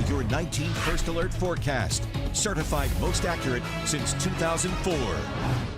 your 19 First Alert forecast. Certified most accurate since 2004.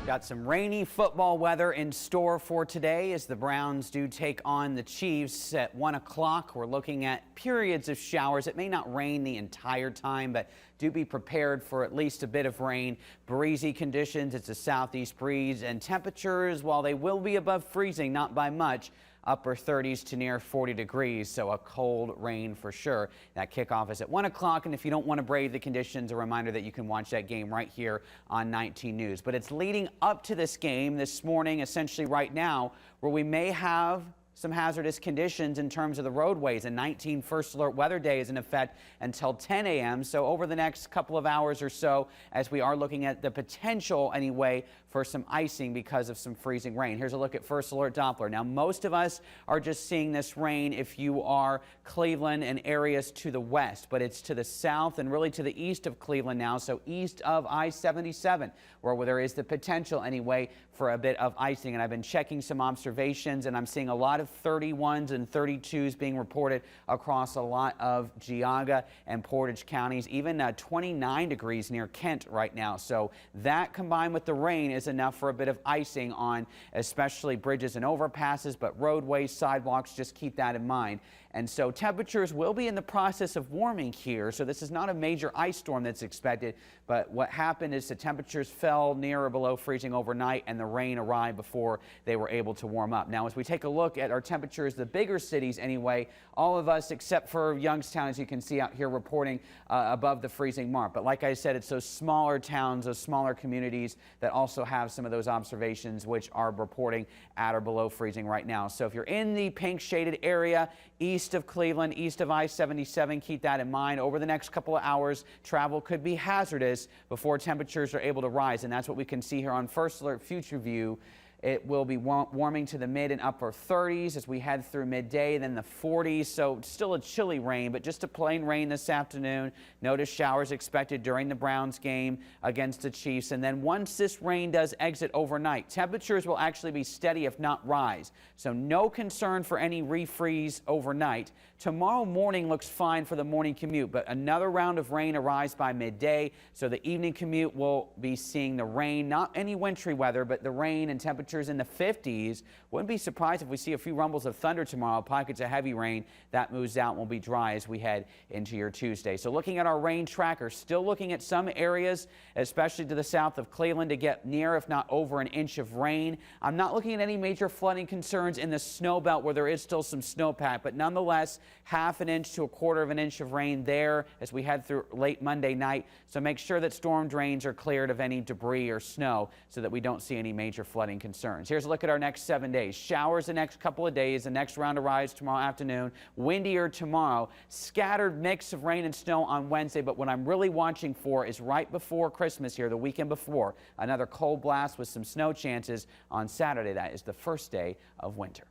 Got some rainy football weather in store for today as the Browns do take on the Chiefs at 1 o'clock. We're looking at periods of showers. It may not rain the entire time, but do be prepared for at least a bit of rain. Breezy conditions. It's a southeast breeze, and temperatures, while they will be above freezing, not by much, upper 30s to near 40 degrees, so a cold rain for sure. That kickoff is at 1 o'clock, and if you don't want to brave the conditions, a reminder that you can watch that game right here on 19 News. But it's leading up to this game this morning, essentially right now, where we may have some hazardous conditions in terms of the roadways. A 19 First Alert weather day is in effect until 10 a.m. So over the next couple of hours or so, as we are looking at the potential anyway for some icing because of some freezing rain. Here's a look at First Alert Doppler. Now, most of us are just seeing this rain if you are Cleveland and areas to the west, but it's to the south and really to the east of Cleveland now, so east of I-77, where there is the potential anyway for a bit of icing. And I've been checking some observations, and I'm seeing a lot of 31s and 32s being reported across a lot of Geauga and Portage counties, even 29 degrees near Kent right now. So that combined with the rain is enough for a bit of icing on especially bridges and overpasses, but roadways, sidewalks, just keep that in mind. And so temperatures will be in the process of warming here. So this is not a major ice storm that's expected, but what happened is the temperatures fell near or below freezing overnight, and the rain arrived before they were able to warm up. Now, as we take a look at our temperatures, the bigger cities anyway, all of us except for Youngstown, as you can see out here, reporting above the freezing mark. But like I said, it's those smaller towns, those smaller communities that also have some of those observations which are reporting at or below freezing right now. So if you're in the pink shaded area, east of Cleveland, east of I-77, keep that in mind. Over the next couple of hours, travel could be hazardous before temperatures are able to rise, and that's what we can see here on First Alert Future View. It will be warming to the mid and upper 30s as we head through midday, then the 40s. So still a chilly rain, but just a plain rain this afternoon. Notice showers expected during the Browns game against the Chiefs. And then once this rain does exit overnight, temperatures will actually be steady, if not rise. So no concern for any refreeze overnight. Tomorrow morning looks fine for the morning commute, but another round of rain arrives by midday. So the evening commute will be seeing the rain, not any wintry weather, but the rain and temperatures in the 50s. Wouldn't be surprised if we see a few rumbles of thunder tomorrow, pockets of heavy rain. That moves out and will be dry as we head into your Tuesday. So looking at our rain tracker, still looking at some areas, especially to the south of Cleveland, to get near, if not over, an inch of rain. I'm not looking at any major flooding concerns in the snow belt where there is still some snowpack, but nonetheless, half an inch to a quarter of an inch of rain there as we head through late Monday night. So make sure that storm drains are cleared of any debris or snow so that we don't see any major flooding concerns. Here's a look at our next 7 days. Showers the next couple of days. The next round arrives tomorrow afternoon. Windier tomorrow. Scattered mix of rain and snow on Wednesday, but what I'm really watching for is right before Christmas here, the weekend before, another cold blast with some snow chances on Saturday. That is the first day of winter.